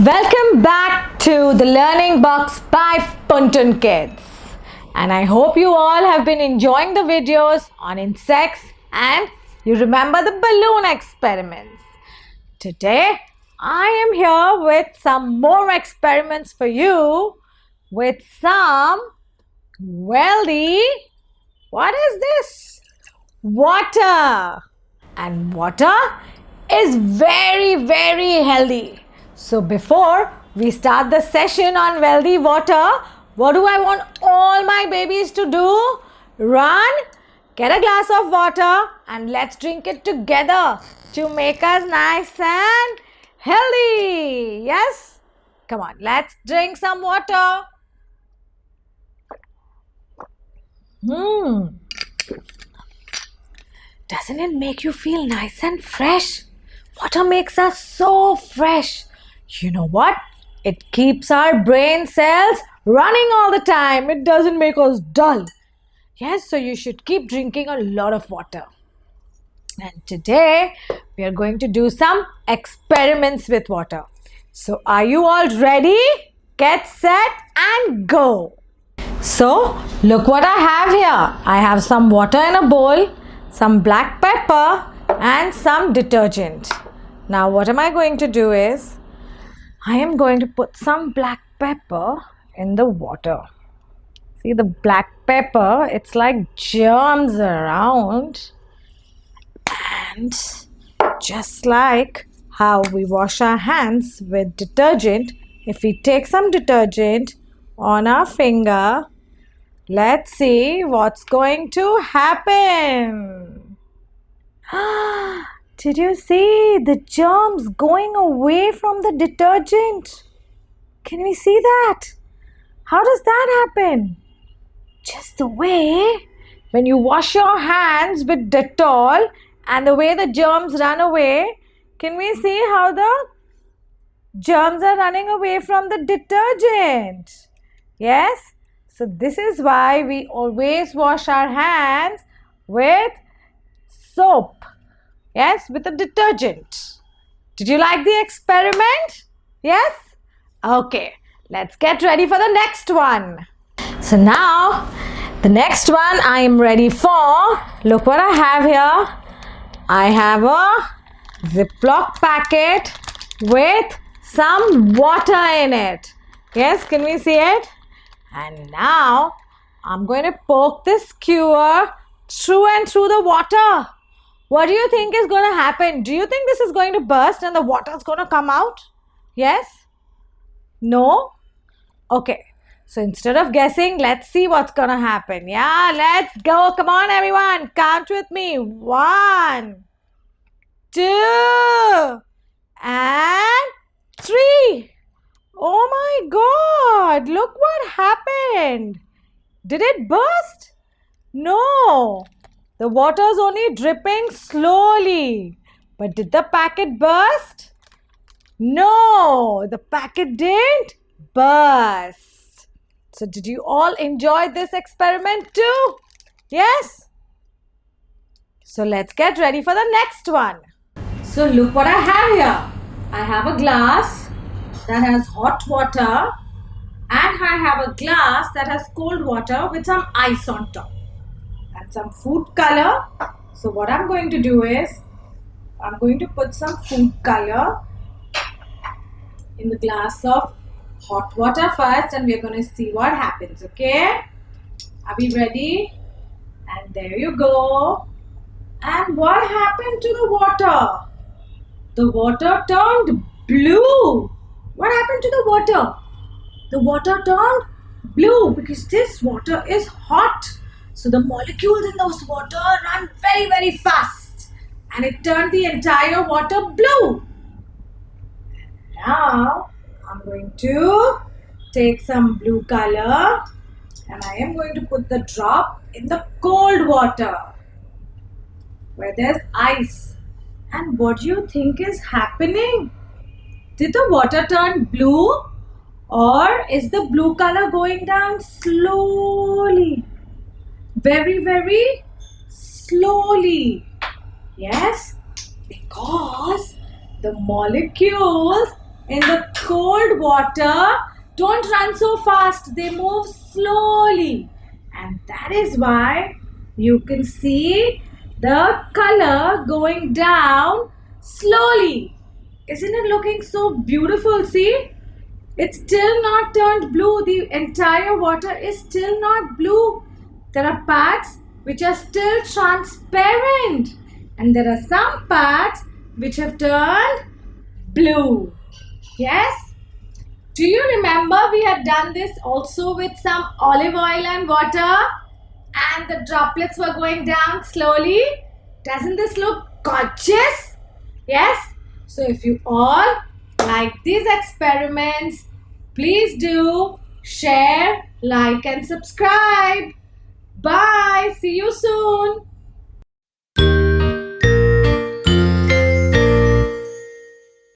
Welcome back to the Learning Box by Puntoon Kids. And I hope you all have been enjoying the videos on insects and you remember the balloon experiments. Today, I am here with some more experiments for you with some wealthy, what is this? Water. And water is very healthy. So before we start the session on wealthy water, what do I want all my babies to do? Run, get a glass of water and let's drink it together to make us nice and healthy. Yes? Come on, let's drink some water. Doesn't it make you feel nice and fresh? Water makes us so fresh. You know what? It keeps our brain cells running all the time. It doesn't make us dull. Yes, so you should keep drinking a lot of water. And today, we are going to do some experiments with water. So, are you all ready? Get set and go. So, look what I have here. I have some water in a bowl, some black pepper and some detergent. Now, what am I going to do is, I am going to put some black pepper in the water. See the black pepper, it's like germs around. And just like how we wash our hands with detergent, if we take some detergent on our finger, let's see what's going to happen. Did you see the germs going away from the detergent? Can we see that? How does that happen? Just the way when you wash your hands with Dettol and the way the germs run away, can we see how the germs are running away from the detergent? Yes? So this is why we always wash our hands with soap. Yes, with a detergent. Did you like the experiment? Yes? Okay, let's get ready for the next one. So now, the next one I am ready for. Look what I have here. I have a Ziploc packet with some water in it. Yes, can we see it? And now, I'm going to poke this skewer through and through the water. What do you think is going to happen? Do you think this is going to burst and the water is going to come out? Yes? No? Okay. So instead of guessing, let's see what's going to happen. Yeah, let's go. Come on, everyone. Count with me. 1, 2, and 3. Oh my God. Look what happened. Did it burst? No. The water is only dripping slowly. But did the packet burst? No, the packet didn't burst. So did you all enjoy this experiment too? Yes? So let's get ready for the next one. So look what I have here. I have a glass that has hot water and I have a glass that has cold water with some ice on top. And some food color. So what I'm going to do is, I'm going to put some food color in the glass of hot water first and we're going to see what happens, okay? Are we ready? And there you go. And what happened to the water? The water turned blue. What happened to the water? The water turned blue because this water is hot. So the molecules in those water run very fast and it turned the entire water blue. Now I'm going to take some blue color and I am going to put the drop in the cold water where there's ice. And what do you think is happening? Did the water turn blue or is the blue color going down slowly? Very slowly. Yes, because the molecules in the cold water don't run so fast. They move slowly. And that is why you can see the color going down slowly. Isn't it looking so beautiful? See? It's still not turned blue. The entire water is still not blue. There are parts which are still transparent. And there are some parts which have turned blue. Yes? Do you remember we had done this also with some olive oil and water? And the droplets were going down slowly. Doesn't this look gorgeous? Yes? So if you all like these experiments, please do share, like and subscribe. Bye. See you soon.